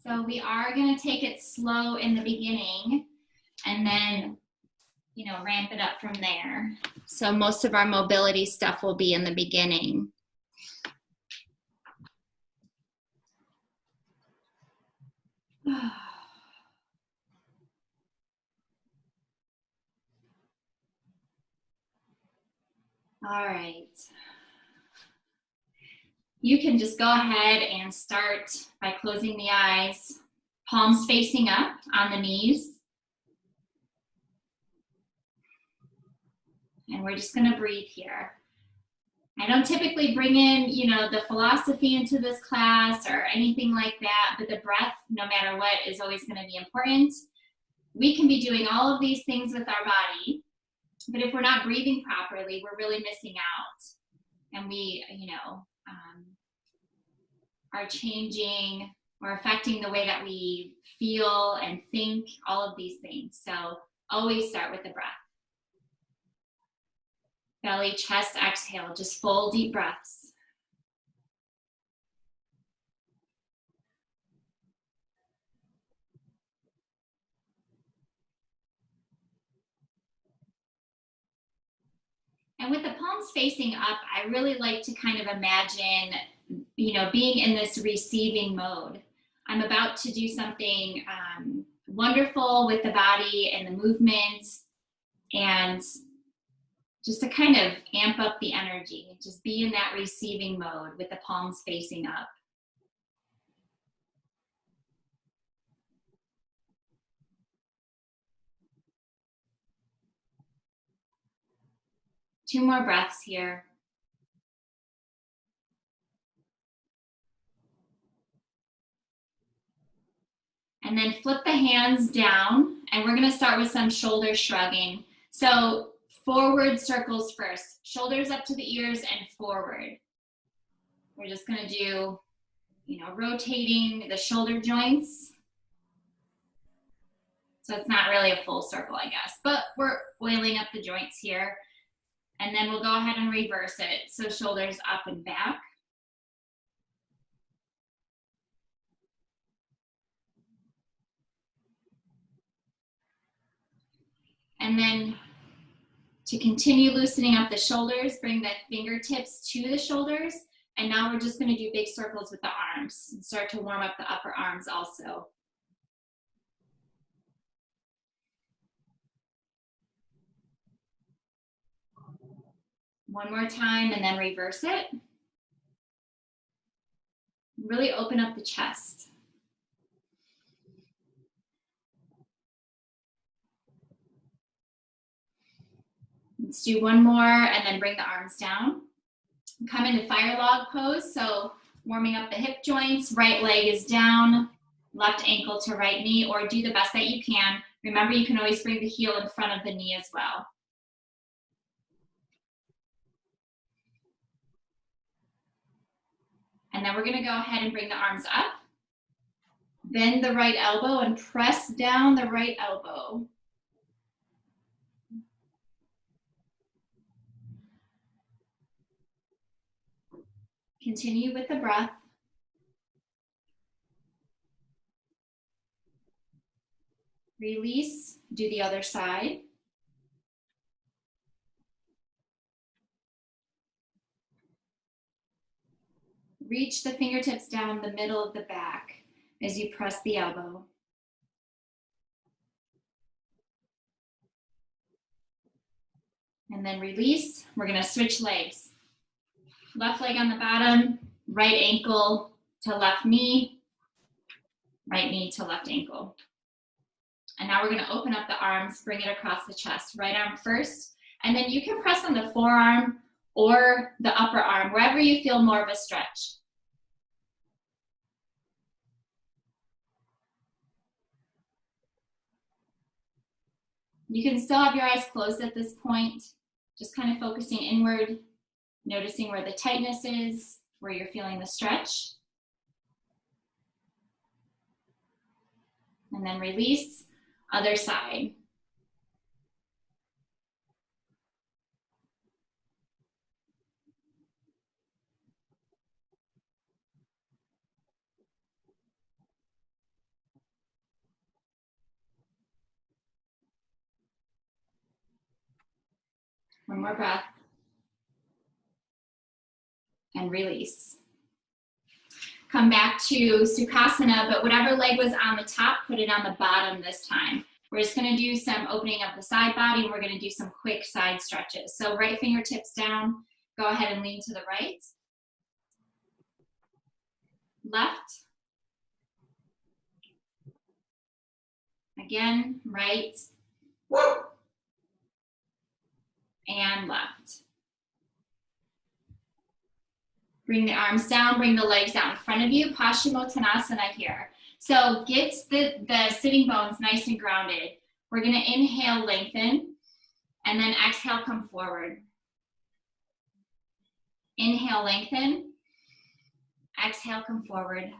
So we are going to take it slow in the beginning and then, ramp it up from there. So most of our mobility stuff will be in the beginning. All right. You can just go ahead and start by closing the eyes, palms facing up on the knees. And we're just going to breathe here. I don't typically bring in, the philosophy into this class or anything like that, but the breath, no matter what, is always going to be important. We can be doing all of these things with our body, but if we're not breathing properly, we're really missing out. And we, are changing or affecting the way that we feel and think, all of these things. So always start with the breath. Belly, chest, exhale, just full deep breaths. And with the palms facing up, I really like to kind of imagine, being in this receiving mode. I'm about to do something wonderful with the body and the movement, and just to kind of amp up the energy, just be in that receiving mode with the palms facing up. Two more breaths here. And then flip the hands down, and we're gonna start with some shoulder shrugging. So forward circles first, shoulders up to the ears and forward. We're just gonna do, rotating the shoulder joints. So it's not really a full circle, I guess, but we're oiling up the joints here. And then we'll go ahead and reverse it. So shoulders up and back. And then to continue loosening up the shoulders, bring the fingertips to the shoulders. And now we're just going to do big circles with the arms and start to warm up the upper arms also. One more time and then reverse it. Really open up the chest. Let's do one more and then bring the arms down. Come into fire log pose. So warming up the hip joints, right leg is down, left ankle to right knee, or do the best that you can. Remember, you can always bring the heel in front of the knee as well. And then we're gonna go ahead and bring the arms up. Bend the right elbow and press down the right elbow. Continue with the breath. Release, do the other side. Reach the fingertips down the middle of the back as you press the elbow. And then release. We're gonna switch legs. Left leg on the bottom, right ankle to left knee, right knee to left ankle. And now we're gonna open up the arms, bring it across the chest. Right arm first, and then you can press on the forearm or the upper arm, wherever you feel more of a stretch. You can still have your eyes closed at this point, just kind of focusing inward, noticing where the tightness is, where you're feeling the stretch. And then release, other side. One more breath. And release. Come back to Sukhasana, but whatever leg was on the top, put it on the bottom this time. We're just gonna do some opening of the side body, and we're gonna do some quick side stretches. So right fingertips down, go ahead and lean to the right. Left. Again, right. And left. Bring the arms down, bring the legs out in front of you, Paschimottanasana here. So get the sitting bones nice and grounded. We're gonna inhale, lengthen, and then exhale, come forward. Inhale, lengthen. Exhale, come forward.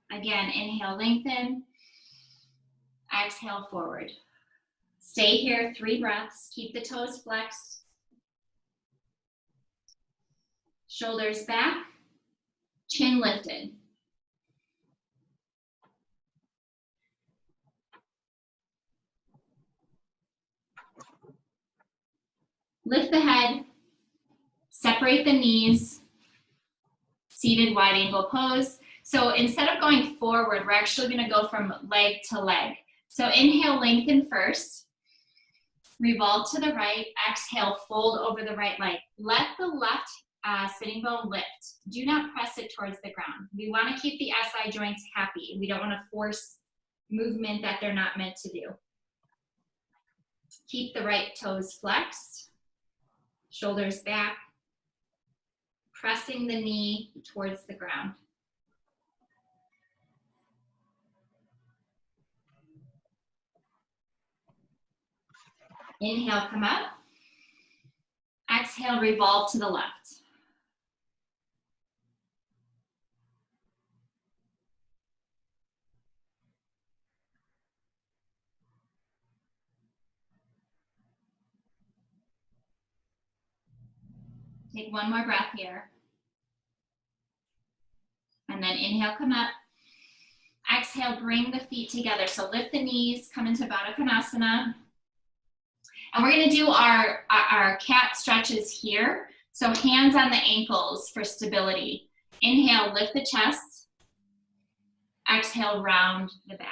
Again, inhale, lengthen. Exhale, forward. Stay here, 3 breaths. Keep the toes flexed. Shoulders back, chin lifted. Lift the head, separate the knees, seated wide angle pose. So instead of going forward, we're actually gonna go from leg to leg. So inhale, lengthen first. Revolve to the right, exhale, fold over the right leg. Let the left sitting bone lift. Do not press it towards the ground. We want to keep the SI joints happy. We don't want to force movement that they're not meant to do. Keep the right toes flexed, shoulders back, pressing the knee towards the ground. Inhale, come up. Exhale, revolve to the left. Take one more breath here. And then inhale, come up. Exhale, bring the feet together. So lift the knees, come into Baddha Konasana. And we're gonna do our cat stretches here. So hands on the ankles for stability. Inhale, lift the chest. Exhale, round the back.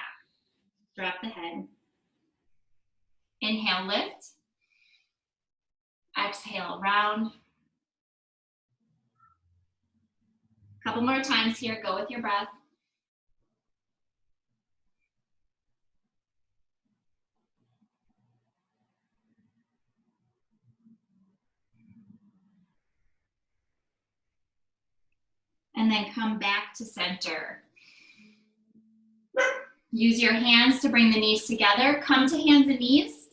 Drop the head. Inhale, lift. Exhale, round. Couple more times here, go with your breath. And then come back to center. Use your hands to bring the knees together. Come to hands and knees.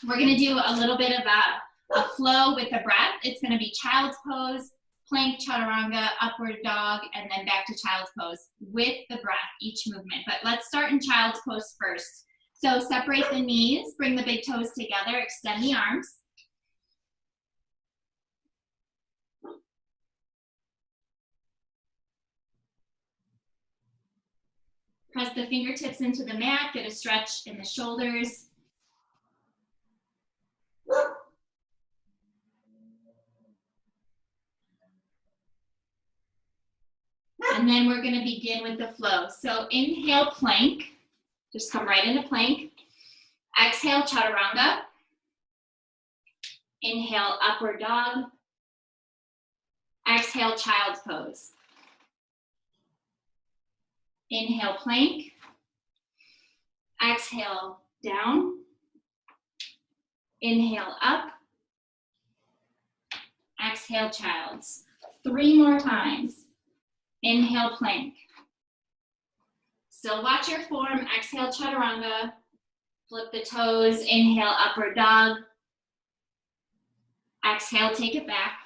We're gonna do a little bit of a flow with the breath. It's gonna be child's pose, plank, chaturanga, upward dog, and then back to child's pose with the breath, each movement. But let's start in child's pose first. So separate the knees, bring the big toes together, extend the arms. Press the fingertips into the mat, get a stretch in the shoulders. And then we're gonna begin with the flow. So inhale, plank. Just come right into plank. Exhale, chaturanga. Inhale, upward dog. Exhale, child's pose. Inhale, plank. Exhale, down. Inhale, up. Exhale, child's. 3 more times. Inhale, plank. Still watch your form. Exhale, chaturanga. Flip the toes. Inhale, upward dog. Exhale, take it back.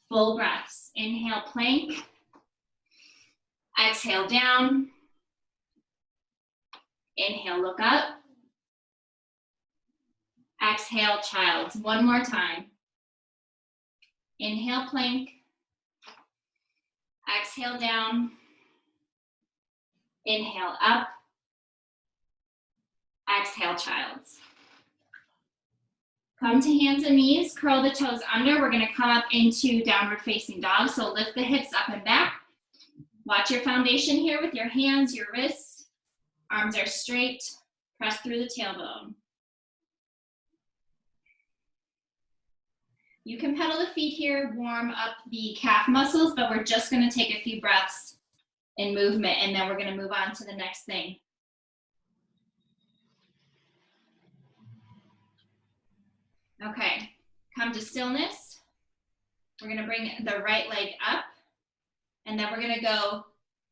Full breaths. Inhale, plank. Exhale, down. Inhale, look up. Exhale, child's. 1 more time. Inhale, plank. Exhale, down. Inhale, up. Exhale, child's. Come to hands and knees, curl the toes under. We're gonna come up into downward facing dog. So lift the hips up and back. Watch your foundation here with your hands, your wrists. Arms are straight. Press through the tailbone. You can pedal the feet here, warm up the calf muscles, but we're just gonna take a few breaths in movement, and then we're gonna move on to the next thing. Okay, come to stillness. We're gonna bring the right leg up, and then we're gonna go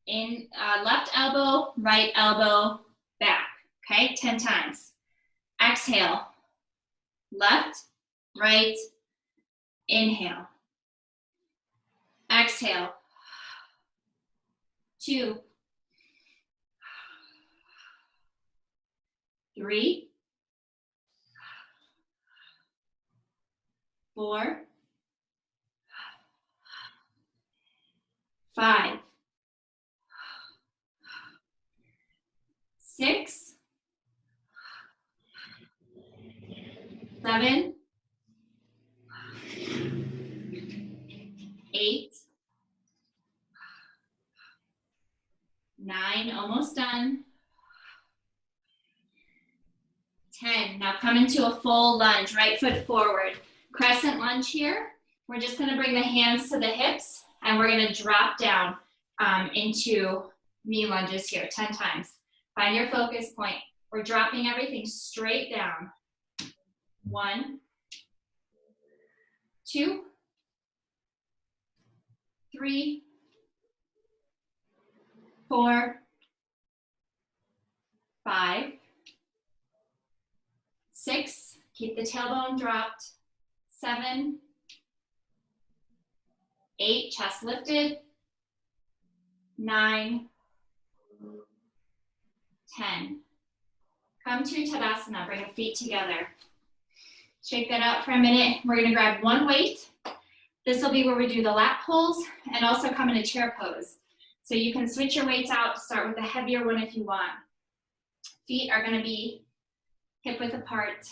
in left elbow, right elbow, back, okay? 10 times. Exhale, left, right, inhale. Exhale, 2, 3, 4, 5, 6, 7, 8, 9, almost done. 10. Now come into a full lunge, right foot forward. Crescent lunge here. We're just gonna bring the hands to the hips, and we're gonna drop down into knee lunges here 10 times. Find your focus point. We're dropping everything straight down. 1, 2, 3, 4, 5, 6, keep the tailbone dropped. 7, 8, chest lifted. 9, 10. Come to Tadasana, bring the feet together. Shake that out for a minute. We're gonna grab one weight. This will be where we do the lat pulls and also come into chair pose. So you can switch your weights out, start with a heavier one if you want. Feet are gonna be hip width apart.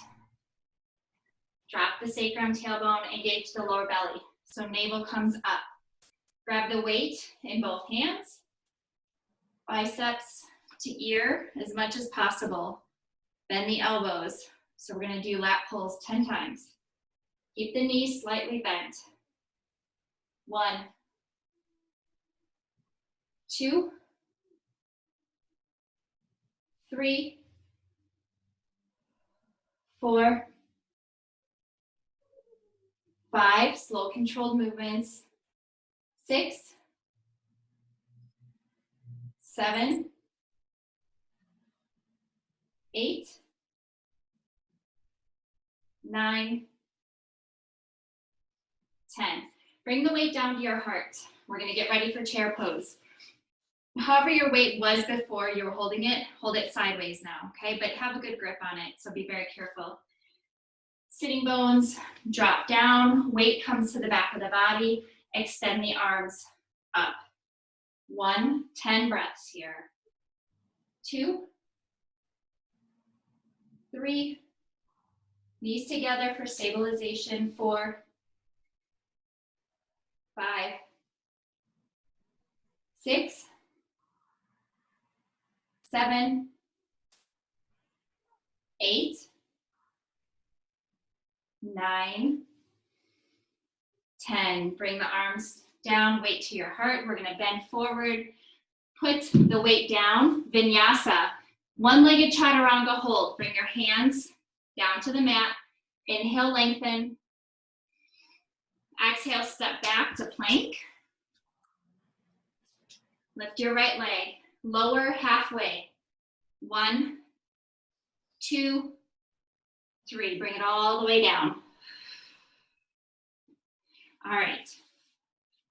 Drop the sacrum, tailbone, engage the lower belly. So navel comes up. Grab the weight in both hands. Biceps to ear as much as possible. Bend the elbows. So we're gonna do lat pulls 10 times. Keep the knees slightly bent. 1, 2, 3, 4, 5, slow controlled movements. 6, 7, 8, 9, 10. Bring the weight down to your heart. We're gonna get ready for chair pose. However your weight was before you were holding it, hold it sideways now, okay? But have a good grip on it, so be very careful. Sitting bones, drop down, weight comes to the back of the body, extend the arms up. 1, 10 breaths here. 2, 3, knees together for stabilization. 4, 5, 6, 7, 8, 9, 10. Bring the arms down, weight to your heart. We're gonna bend forward, put the weight down. Vinyasa, one-legged chaturanga hold. Bring your hands down to the mat. Inhale, lengthen. Exhale, step back to plank. Lift your right leg, lower halfway. 1, 2, 3, bring it all the way down. All right,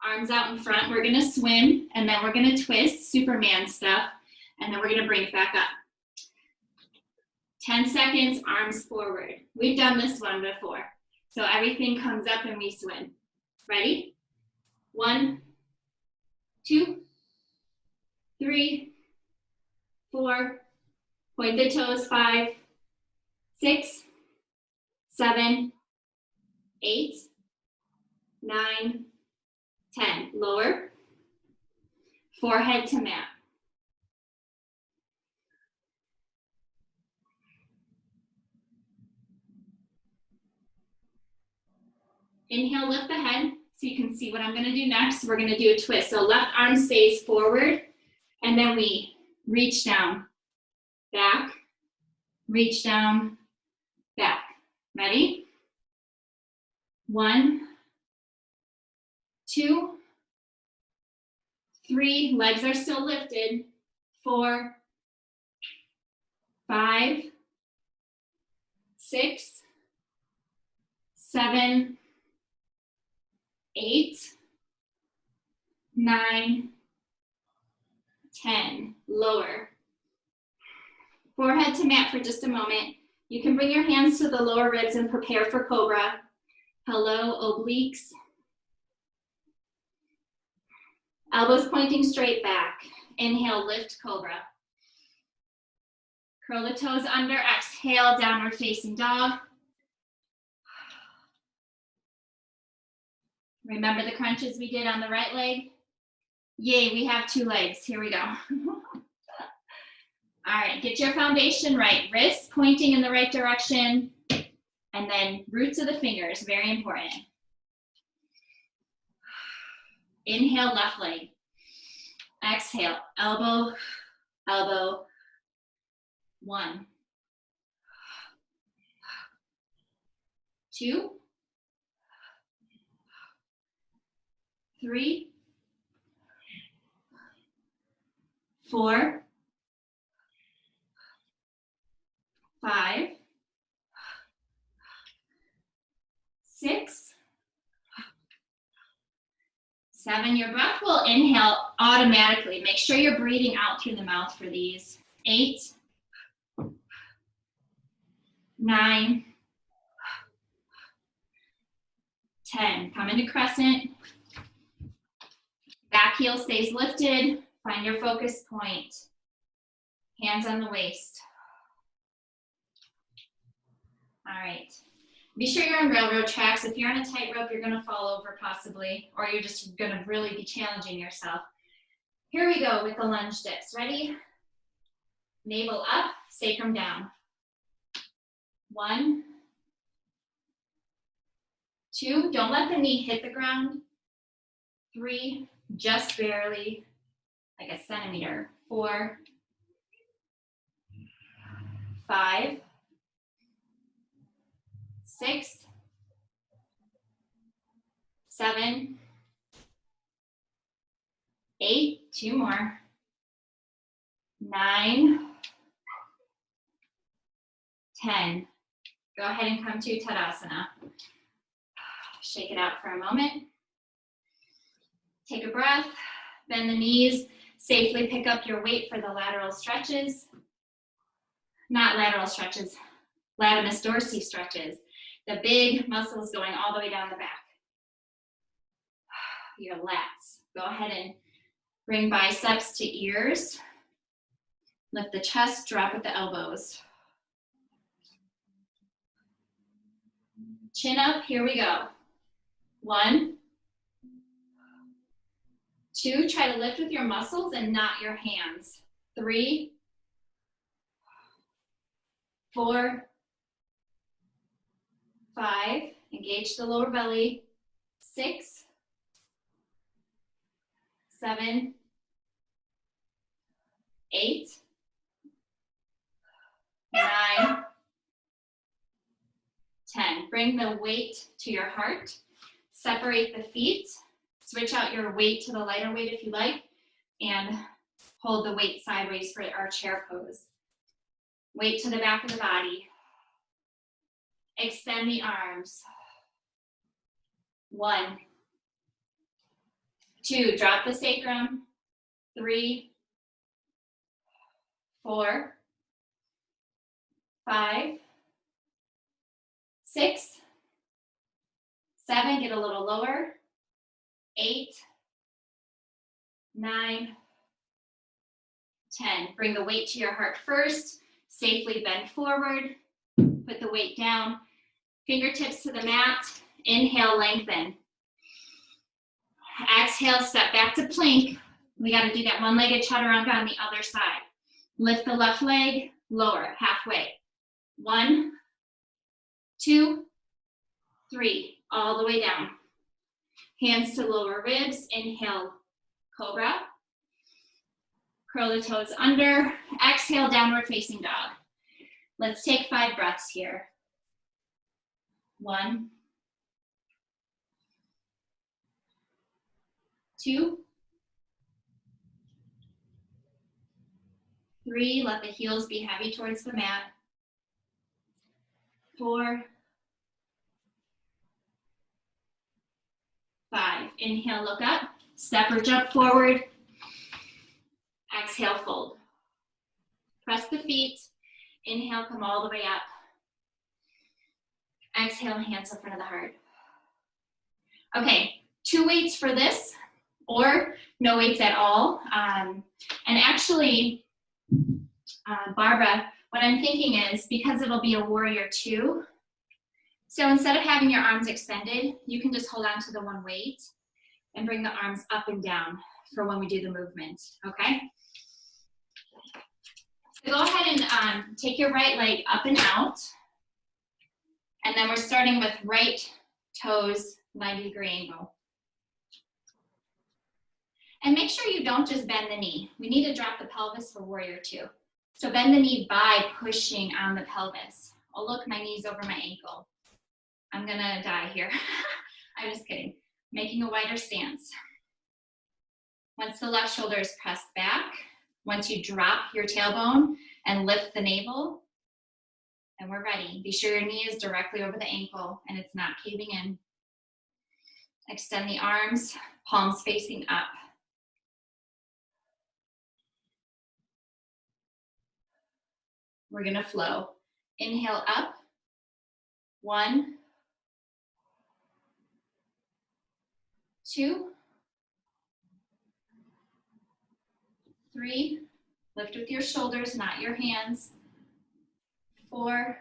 arms out in front. We're gonna swim, and then we're gonna twist, Superman stuff, and then we're gonna bring it back up. 10 seconds, arms forward. We've done this one before. So everything comes up and we swim. Ready? 1, 2, 3, 4, point the toes, 5, 6, 7, 8, 9, 10. Lower. Forehead to mat. Inhale, lift the head so you can see what I'm gonna do next. We're gonna do a twist. So left arm stays forward, and then we reach down, back, reach down, back. Ready? 1, 2, 3, legs are still lifted. 4, 5, 6, 7, 8, 9, 10. Lower. Forehead to mat for just a moment. You can bring your hands to the lower ribs and prepare for cobra. Hello, obliques. Elbows pointing straight back. Inhale, lift cobra. Curl the toes under, exhale, downward facing dog. Remember the crunches we did on the right leg? Yay, we have 2 legs. Here we go. All right, get your foundation right. Wrists pointing in the right direction. And then roots of the fingers, very important. Inhale, left leg. Exhale, elbow, elbow. 1, 2, 3, 4, 5, 6, 7. Your breath will inhale automatically. Make sure you're breathing out through the mouth for these. 8, 9, 10. Come into crescent. Back heel stays lifted. Find your focus point. Hands on the waist. All right. Be sure you're on railroad tracks. If you're on a tightrope, you're gonna fall over possibly, or you're just gonna really be challenging yourself. Here we go with the lunge dips. Ready? Navel up, sacrum down. 1, 2, don't let the knee hit the ground. 3, just barely, like a centimeter. 4, 5, 6, 7, 8, 2 more. 9, 10. Go ahead and come to Tadasana. Shake it out for a moment. Take a breath, bend the knees, safely pick up your weight for the lateral stretches. Not lateral stretches, latimus dorsi stretches. The big muscles going all the way down the back. Your lats. Go ahead and bring biceps to ears. Lift the chest, drop at the elbows. Chin up, here we go. 1, 2, try to lift with your muscles and not your hands. 3, 4, 5, engage the lower belly. 6, 7, 8, 9, 10. Bring the weight to your heart. Separate the feet. Switch out your weight to the lighter weight if you like, and hold the weight sideways for our chair pose. Weight to the back of the body. Extend the arms. 1, 2, drop the sacrum. 3, 4, 5, 6, 7, get a little lower. 8, 9, 10. Bring the weight to your heart first. Safely bend forward. Put weight down. Fingertips to the mat. Inhale, lengthen. Exhale, step back to plank. We got to do that one-legged chaturanga on the other side. Lift the left leg, lower, halfway. 1, 2, 3, all the way down. Hands to lower ribs, inhale, cobra. Curl the toes under, exhale, downward facing dog. Let's take 5 breaths here. 1, 2, 3, let the heels be heavy towards the mat. 4, 5, inhale, look up, step or jump forward. Exhale, fold. Press the feet. Inhale, come all the way up. Exhale, hands in front of the heart. Okay, 2 weights for this, or no weights at all. And actually, Barbara, what I'm thinking is, because it'll be a warrior 2, so instead of having your arms extended, you can just hold on to the one weight and bring the arms up and down for when we do the movement, okay? So go ahead and take your right leg up and out. And then we're starting with right toes, 90-degree angle. And make sure you don't just bend the knee. We need to drop the pelvis for warrior 2. So bend the knee by pushing on the pelvis. Oh, look, my knee's over my ankle. I'm gonna die here. I'm just kidding. Making a wider stance. Once the left shoulder is pressed back, once you drop your tailbone and lift the navel, and we're ready. Be sure your knee is directly over the ankle and it's not caving in. Extend the arms, palms facing up. We're gonna flow. Inhale up. 1, 2, 3. Lift with your shoulders, not your hands. 4,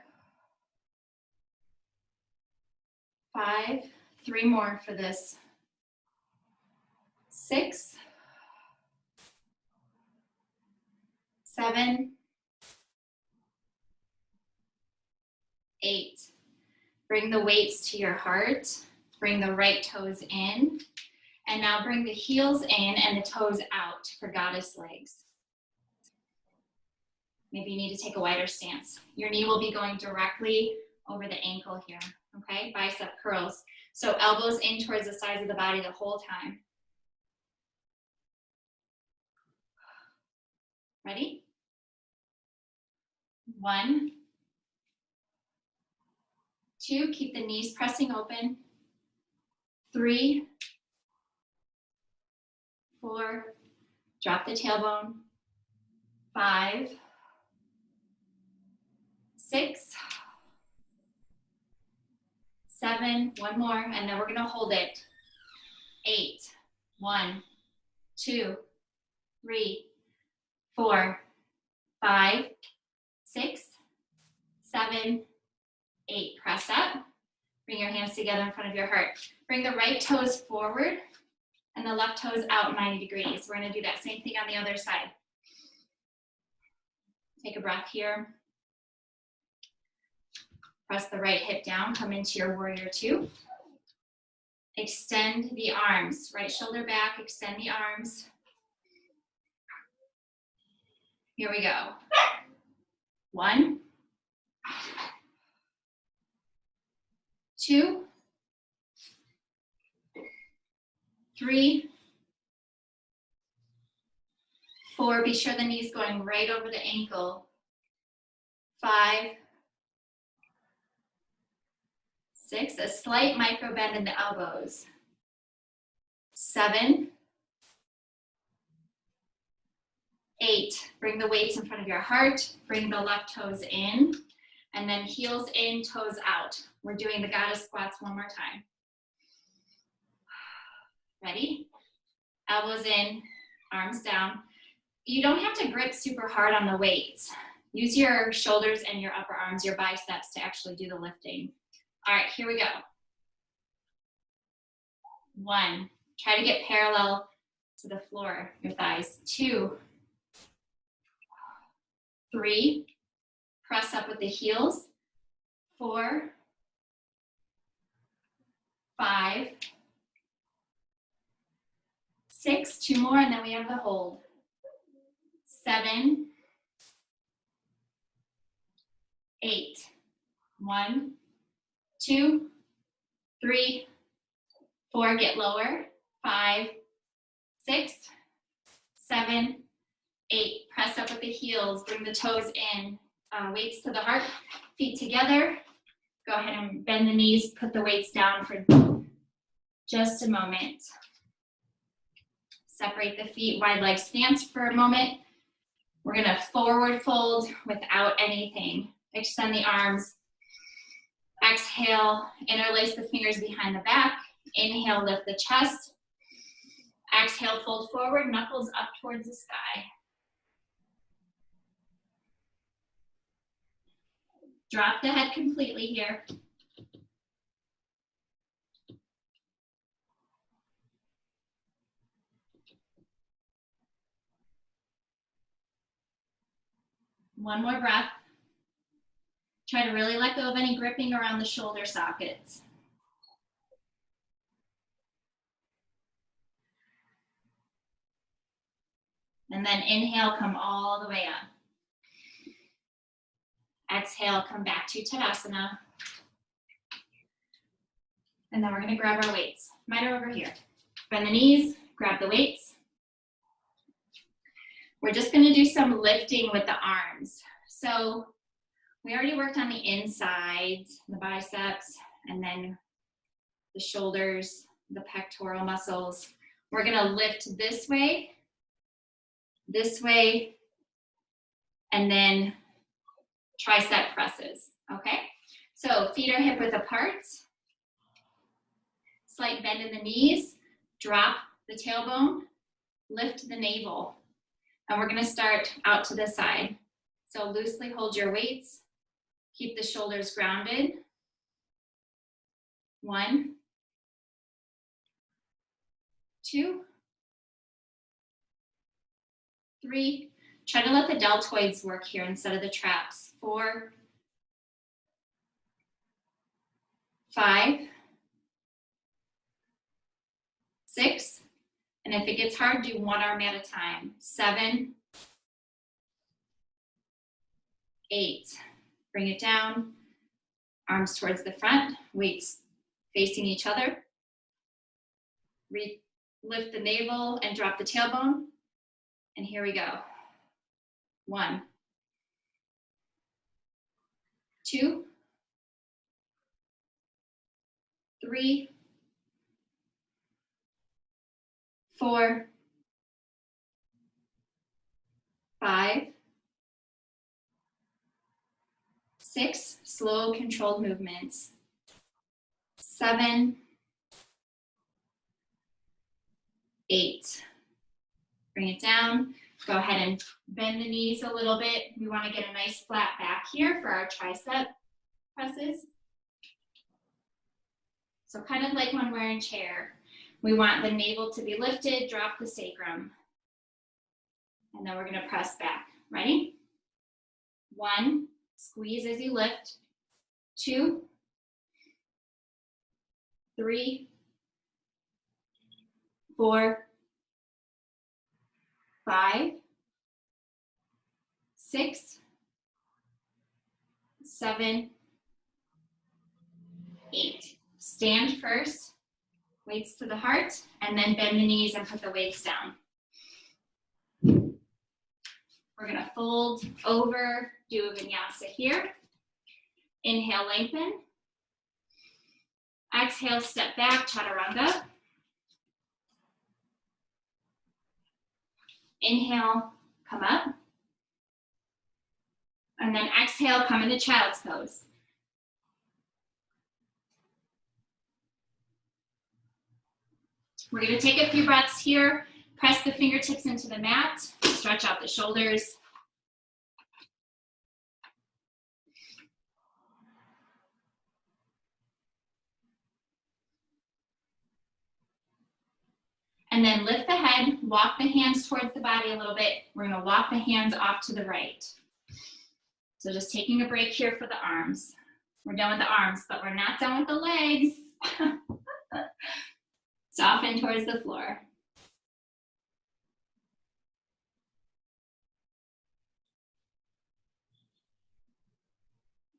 5. 3 more for this. 6, 7, 8. Bring the weights to your heart. Bring the right toes in. And now bring the heels in and the toes out for goddess legs. Maybe you need to take a wider stance. Your knee will be going directly over the ankle here, okay? Bicep curls. So elbows in towards the sides of the body the whole time. Ready? 1, 2, keep the knees pressing open. 3, 4, drop the tailbone. 5, 6, 7, 1 more, and then we're gonna hold it. 8, 1, 2, 3, 4, 5, 6, 7, 8. Press up. Bring your hands together in front of your heart. Bring the right toes forward and the left toes out 90 degrees. We're gonna do that same thing on the other side. Take a breath here. Press the right hip down, come into your warrior 2. Extend the arms, right shoulder back, extend the arms. Here we go. 1, 2, 3, 4. Be sure the knee's going right over the ankle. 5, 6, a slight micro bend in the elbows. 7, 8, bring the weights in front of your heart, bring the left toes in, and then heels in, toes out. We're doing the goddess squats one more time. Ready? Elbows in, arms down. You don't have to grip super hard on the weights. Use your shoulders and your upper arms, your biceps to actually do the lifting. All right, here we go. 1, try to get parallel to the floor, your thighs. 2, 3, press up with the heels. 4, 5, 6, 2 more, and then we have the hold. 7, 8, 1, 2, 3, 4, get lower. 5, 6, 7, 8, press up with the heels, bring the toes in, weights to the heart, feet together. Go ahead and bend the knees, put the weights down for just a moment. Separate the feet, wide leg stance for a moment. We're gonna forward fold without anything. Extend the arms. Exhale, interlace the fingers behind the back. Inhale, lift the chest. Exhale, fold forward, knuckles up towards the sky. Drop the head completely here. One more breath. Try to really let go of any gripping around the shoulder sockets. And then inhale, come all the way up. Exhale, come back to Tadasana. And then we're gonna grab our weights. Mine are over here. Bend the knees, grab the weights. We're just gonna do some lifting with the arms. So we already worked on the insides, the biceps, and then the shoulders, the pectoral muscles. We're gonna lift this way, and then tricep presses, okay? So feet are hip width apart. Slight bend in the knees, drop the tailbone, lift the navel. And we're gonna start out to the side. So loosely hold your weights, keep the shoulders grounded. 1, 2, 3. Try to let the deltoids work here instead of the traps. 4, 5, 6. And if it gets hard, do one arm at a time. 7, 8. Bring it down. Arms towards the front, weights facing each other. Lift the navel and drop the tailbone. And here we go. 1, 2, 3, 4, 5, 6, slow controlled movements. 7, 8. Bring it down. Go ahead and bend the knees a little bit. We want to get a nice flat back here for our tricep presses. So kind of like when we're in chair. We want the navel to be lifted, drop the sacrum. And then we're going to press back. Ready? 1, squeeze as you lift. 2, 3, 4, 5, 6, 7, 8. Stand first, weights to the heart, and then bend the knees and put the weights down. We're gonna fold over, do a vinyasa here. Inhale, lengthen. Exhale, step back, chaturanga. Inhale, come up. And then exhale, come into child's pose. We're gonna take a few breaths here. Press the fingertips into the mat. Stretch out the shoulders. And then lift the head, walk the hands towards the body a little bit. We're gonna walk the hands off to the right. So just taking a break here for the arms. We're done with the arms, but we're not done with the legs. Soften towards the floor.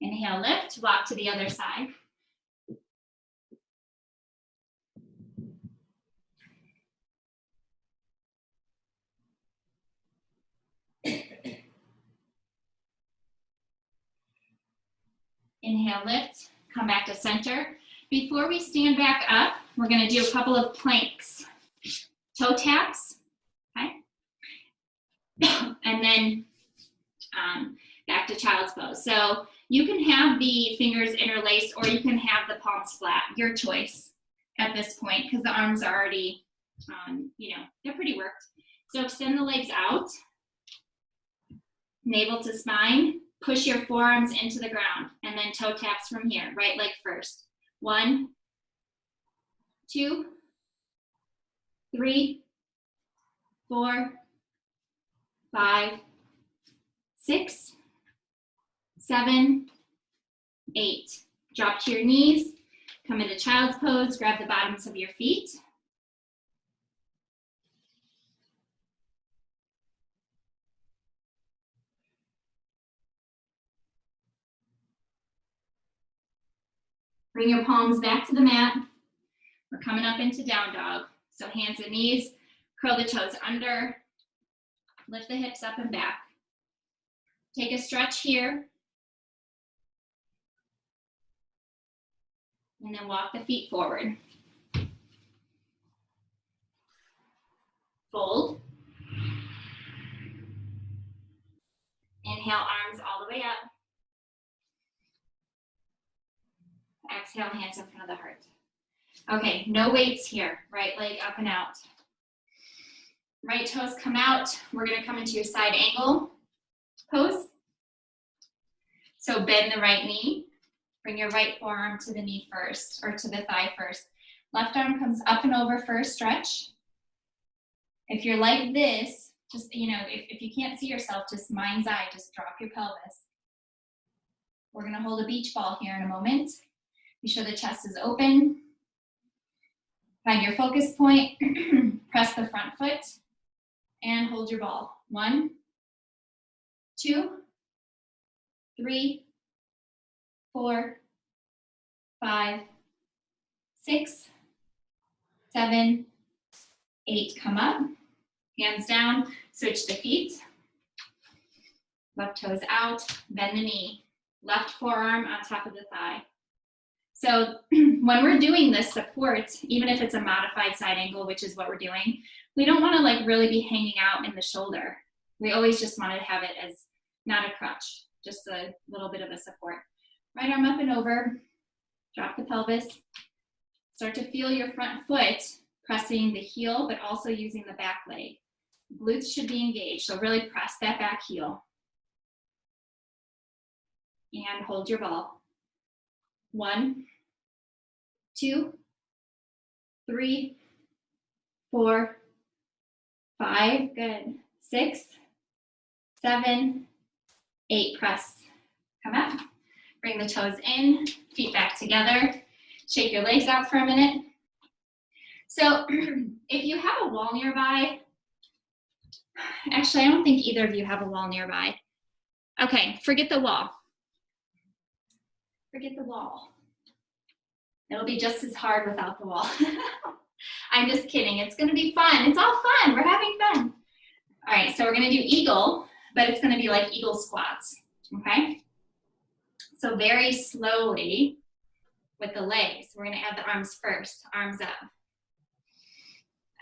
Inhale, lift, walk to the other side. Inhale, lift, come back to center. Before we stand back up, we're gonna do a couple of planks. Toe taps, okay? And then back to child's pose. So you can have the fingers interlaced or you can have the palms flat, your choice at this point, because the arms are already, they're pretty worked. So extend the legs out, navel to spine, push your forearms into the ground, and then toe taps from here, right leg first. 1, 2, 3, 4, 5, 6, 7, 8. Drop to your knees, come into child's pose, grab the bottoms of your feet. Bring your palms back to the mat. We're coming up into down dog. So hands and knees, curl the toes under, lift the hips up and back. Take a stretch here. And then walk the feet forward. Fold. Inhale, arms all the way up. Exhale, hands in front of the heart. Okay, no weights here. Right leg up and out. Right toes come out. We're gonna come into your side angle pose. So bend the right knee. Bring your right forearm to the knee first, or to the thigh first. Left arm comes up and over for a stretch. If you're like this, just, if you can't see yourself, just mind's eye, just drop your pelvis. We're gonna hold a beach ball here in a moment. Be sure the chest is open. Find your focus point, press the front foot, and hold your ball. 1, 2, 3, 4, 5, 6, 7, 8. Come up, hands down, switch the feet. Left toes out, bend the knee. Left forearm on top of the thigh. So when we're doing this support, even if it's a modified side angle, which is what we're doing, we don't want to really be hanging out in the shoulder. We always just want to have it as not a crutch, just a little bit of a support. Right arm up and over, drop the pelvis. Start to feel your front foot pressing the heel, but also using the back leg. Glutes should be engaged, so really press that back heel. And hold your ball. 1, 2, 3, 4, 5, good. 6, 7, 8, press. Come up, bring the toes in, feet back together. Shake your legs out for a minute. So if you have a wall nearby, actually I don't think either of you have a wall nearby. Okay, forget the wall. Forget the wall. It'll be just as hard without the wall. I'm just kidding. It's going to be fun. It's all fun. We're having fun. All right, so we're going to do eagle, but it's going to be like eagle squats, okay? So very slowly with the legs. We're going to add the arms first, arms up.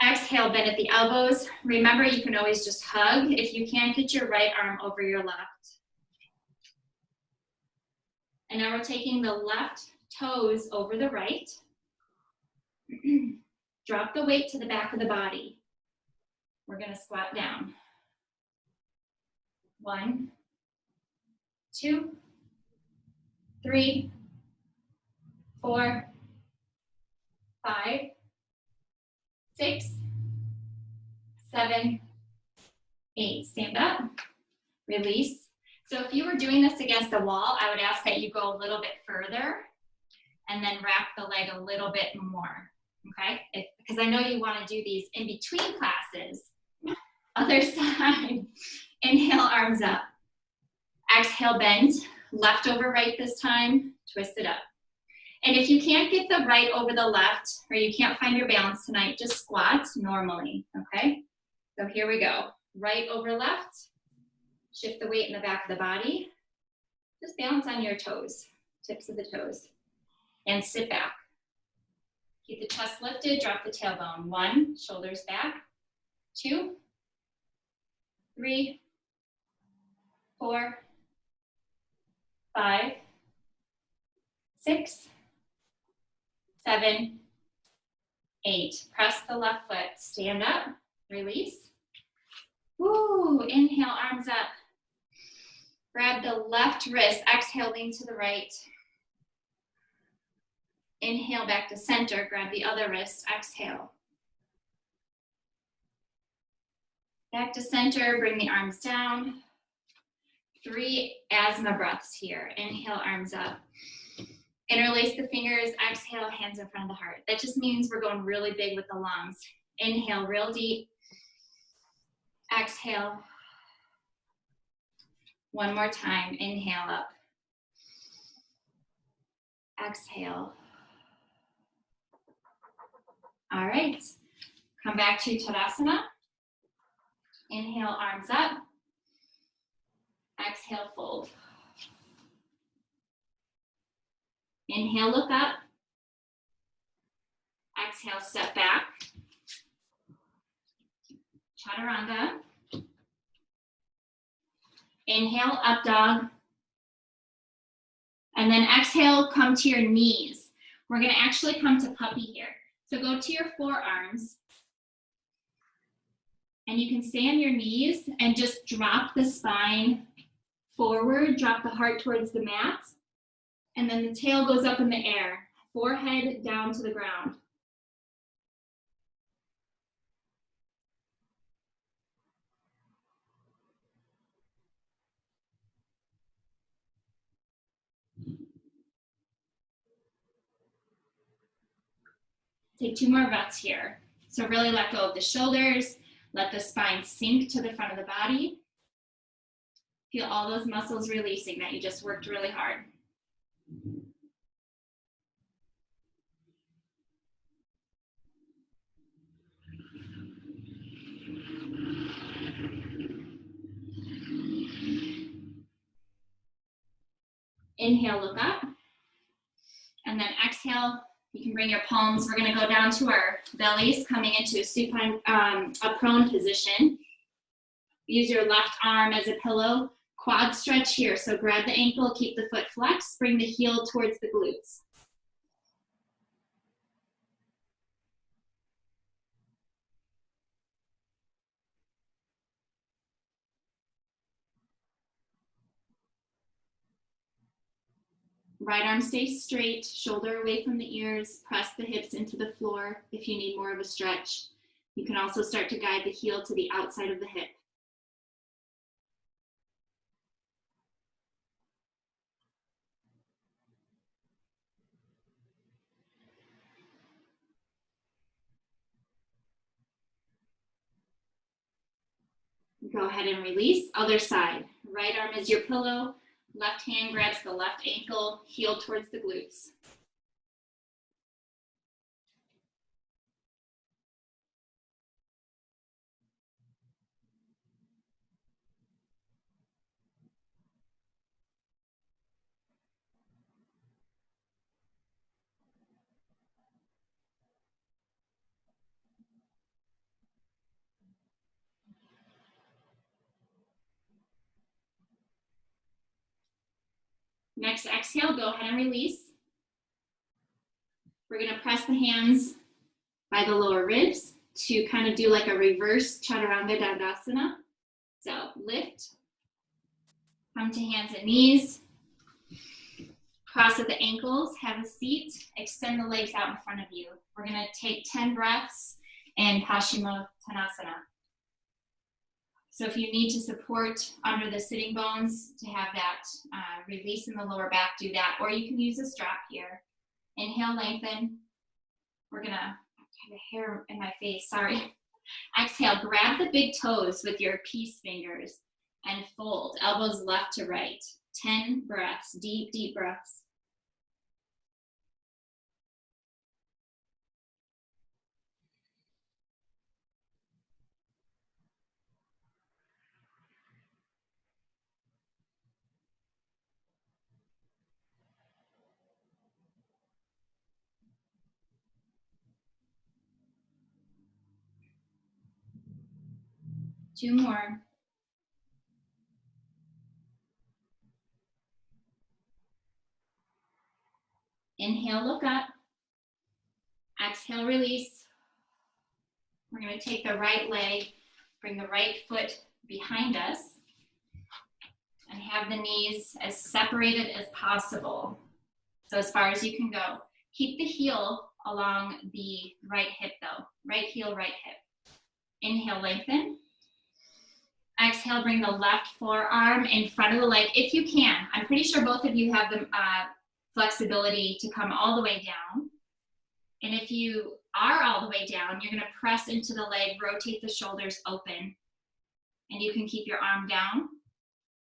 Exhale, bend at the elbows. Remember, you can always just hug. If you can, get your right arm over your left. And now we're taking the left toes over the right. Drop the weight to the back of the body. We're gonna squat down. 1, 2, 3, 4, 5, 6, 7, 8. Stand up, release. So if you were doing this against the wall, I would ask that you go a little bit further and then wrap the leg a little bit more, okay? Because I know you want to do these in between classes. Other side, inhale, arms up. Exhale, bend, left over right this time, twist it up. And if you can't get the right over the left, or you can't find your balance tonight, just squat normally, okay? So here we go. Right over left, shift the weight in the back of the body. Just balance on your toes, tips of the toes, and sit back. Keep the chest lifted, drop the tailbone. 1, shoulders back. 2, 3, 4, 5, 6, 7, 8. Press the left foot. Stand up. Release. Woo. Inhale, arms up. Grab the left wrist. Exhale, lean to the right. Inhale, back to center. Grab the other wrist. Exhale. Back to center. Bring the arms down. 3 asthma breaths here. Inhale, arms up. Interlace the fingers, exhale, hands in front of the heart. That just means we're going really big with the lungs. Inhale, real deep. Exhale. One more time, inhale up. Exhale. All right, come back to Tadasana. Inhale, arms up. Exhale, fold. Inhale, look up. Exhale, step back. Chaturanga. Inhale, up dog. And then exhale, come to your knees. We're gonna actually come to puppy here. So go to your forearms. And you can stay on your knees and just drop the spine forward, drop the heart towards the mat. And then the tail goes up in the air, forehead down to the ground. Take 2 more breaths here. So really let go of the shoulders, let the spine sink to the front of the body. Feel all those muscles releasing that you just worked really hard. Inhale, look up. And then exhale, you can bring your palms. We're gonna go down to our bellies, coming into a supine, a prone position. Use your left arm as a pillow. Quad stretch here. So grab the ankle, keep the foot flexed, bring the heel towards the glutes. Right arm stays straight, shoulder away from the ears, press the hips into the floor if you need more of a stretch. You can also start to guide the heel to the outside of the hip. Go ahead and release. Other side. Right arm is your pillow. Left hand grabs the left ankle, heel towards the glutes. Next exhale, go ahead and release. We're gonna press the hands by the lower ribs to kind of do like a reverse Chaturanga Dandasana. So lift, come to hands and knees, cross at the ankles, have a seat, extend the legs out in front of you. We're gonna take 10 breaths in Paschimottanasana. So if you need to support under the sitting bones to have that release in the lower back, do that. Or you can use a strap here. Inhale, lengthen. We're gonna, I have a hair in my face, sorry. Exhale, grab the big toes with your peace fingers and fold, elbows left to right. 10 breaths, deep, deep breaths. Two more. Inhale, look up. Exhale, release. We're going to take the right leg, bring the right foot behind us, and have the knees as separated as possible. So as far as you can go. Keep the heel along the right hip though. Right heel, right hip. Inhale, lengthen. Exhale, bring the left forearm in front of the leg if you can. I'm pretty sure both of you have the flexibility to come all the way down. And if you are all the way down, you're gonna press into the leg, rotate the shoulders open. And you can keep your arm down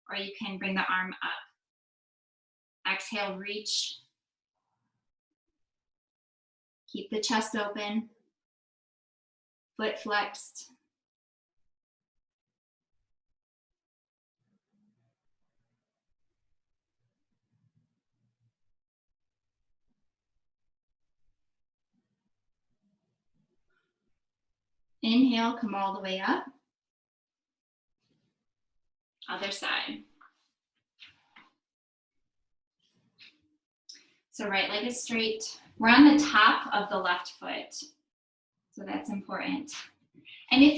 or you can bring the arm up. Exhale, reach. Keep the chest open, foot flexed. Inhale, come all the way up. Other side. So right leg is straight. We're on the top of the left foot. So that's important. And if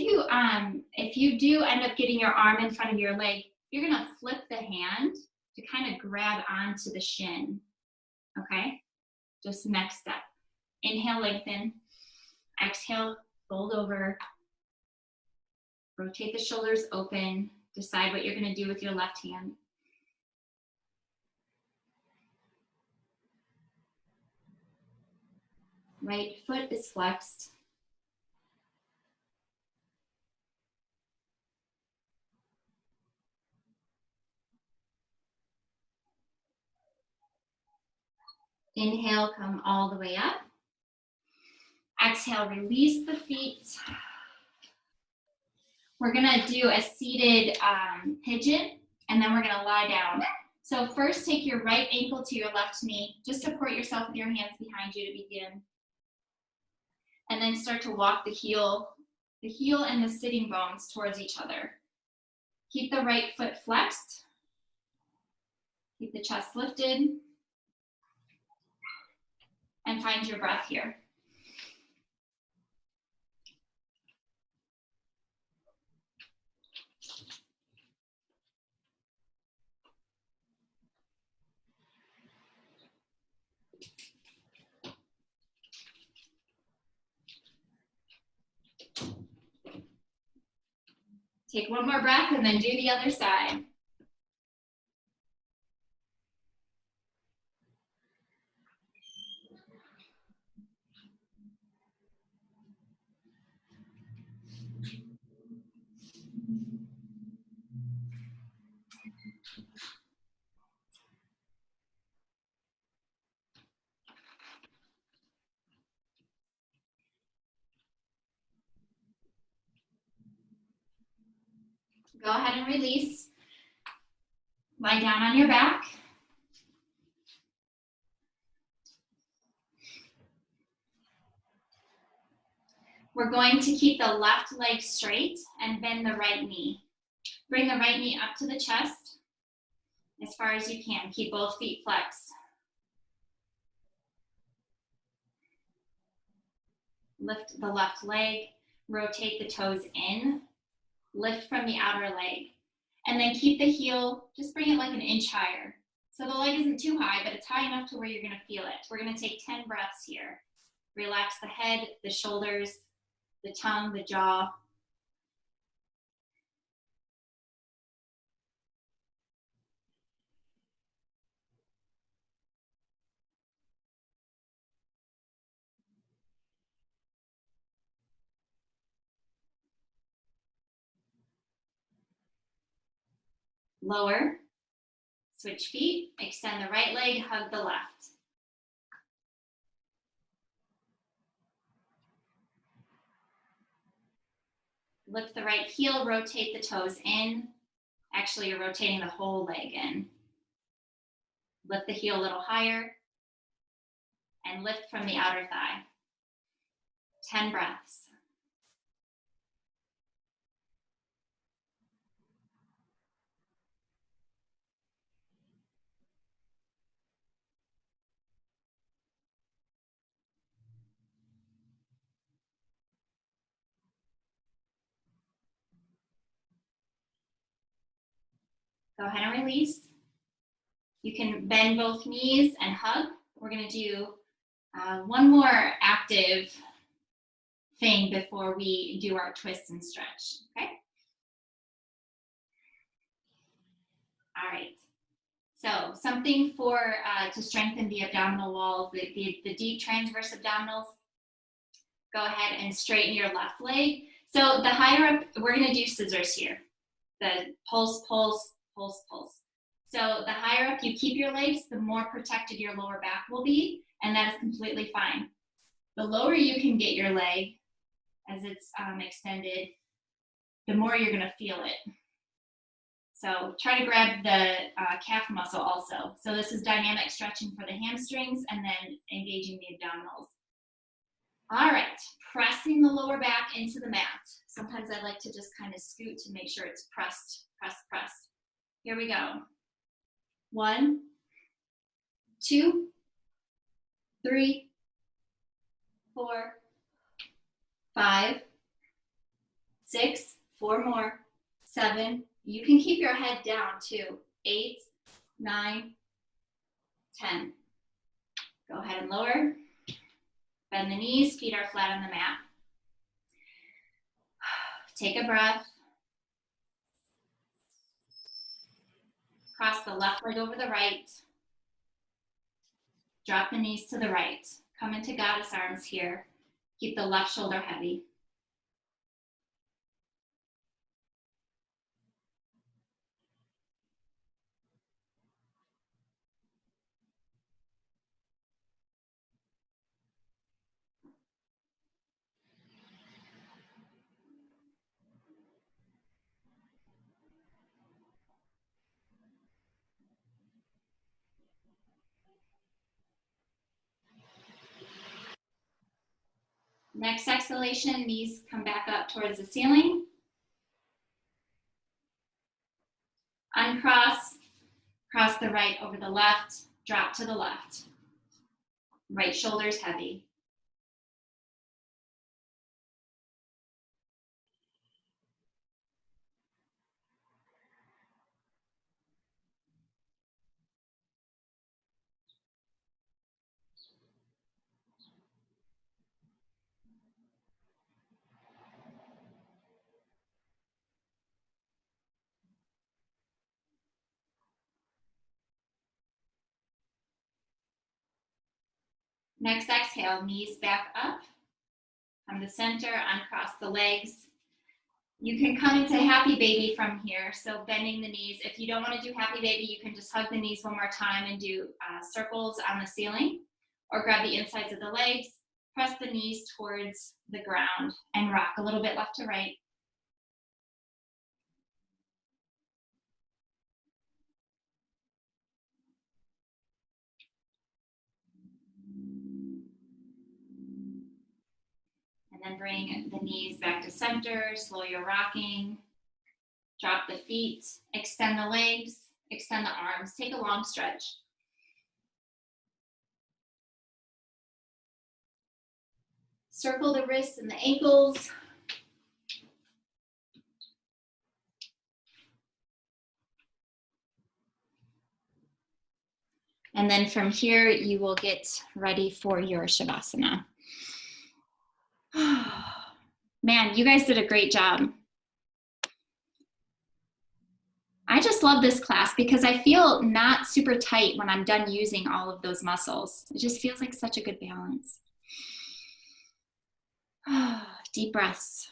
you do end up getting your arm in front of your leg, you're gonna flip the hand to kind of grab onto the shin, okay? Just the next step. Inhale, lengthen. Exhale, fold over. Rotate the shoulders open. Decide what you're gonna do with your left hand. Right foot is flexed. Inhale, come all the way up. Exhale, release the feet. We're gonna do a seated pigeon, and then we're gonna lie down. So first take your right ankle to your left knee. Just support yourself with your hands behind you to begin. And then start to walk the heel and the sitting bones towards each other. Keep the right foot flexed. Keep the chest lifted. And find your breath here. Take one more breath and then do the other side. Go ahead and release. Lie down on your back. We're going to keep the left leg straight and bend the right knee. Bring the right knee up to the chest as far as you can. Keep both feet flexed. Lift the left leg, rotate the toes in, lift from the outer leg, and then keep the heel, just bring it like an inch higher. So the leg isn't too high, but it's high enough to where you're gonna feel it. We're gonna take 10 breaths here. Relax the head, the shoulders, the tongue, the jaw. lower, switch feet, extend the right leg, hug the left. Lift the right heel, rotate the toes in. Actually, you're rotating the whole leg in. Lift the heel a little higher and lift from the outer thigh. 10 breaths. Go ahead and release. You can bend both knees and hug. We're gonna do one more active thing before we do our twist and stretch, okay? All right, so something for to strengthen the abdominal walls, the deep transverse abdominals. Go ahead and straighten your left leg. So the higher up, we're gonna do scissors here. The pulse, pulse, pulse, pulse. So the higher up you keep your legs, the more protected your lower back will be, and that is completely fine. The lower you can get your leg as it's extended, the more you're gonna feel it. So try to grab the calf muscle also. So this is dynamic stretching for the hamstrings and then engaging the abdominals. All right, pressing the lower back into the mat. Sometimes I like to just kind of scoot to make sure it's pressed, pressed, pressed. Here we go. 1, 2, 3, 4, 5, 6, 4 more, 7. You can keep your head down too. 8, 9, 10. Go ahead and lower. Bend the knees, feet are flat on the mat. Take a breath. Cross the left leg over the right. Drop the knees to the right. Come into goddess arms here. Keep the left shoulder heavy. Next exhalation, knees come back up towards the ceiling. Uncross, cross the right over the left, drop to the left. Right shoulder's heavy. Next exhale, knees back up. Come to center, uncross the legs. You can come into happy baby from here, so bending the knees. If you don't want to do happy baby, you can just hug the knees one more time and do circles on the ceiling, or grab the insides of the legs, press the knees towards the ground, and rock a little bit left to right. And then bring the knees back to center, slow your rocking. Drop the feet, extend the legs, extend the arms, take a long stretch. Circle the wrists and the ankles. And then from here, you will get ready for your Shavasana. Man, you guys did a great job. I just love this class because I feel not super tight when I'm done using all of those muscles. It just feels like such a good balance. Deep breaths.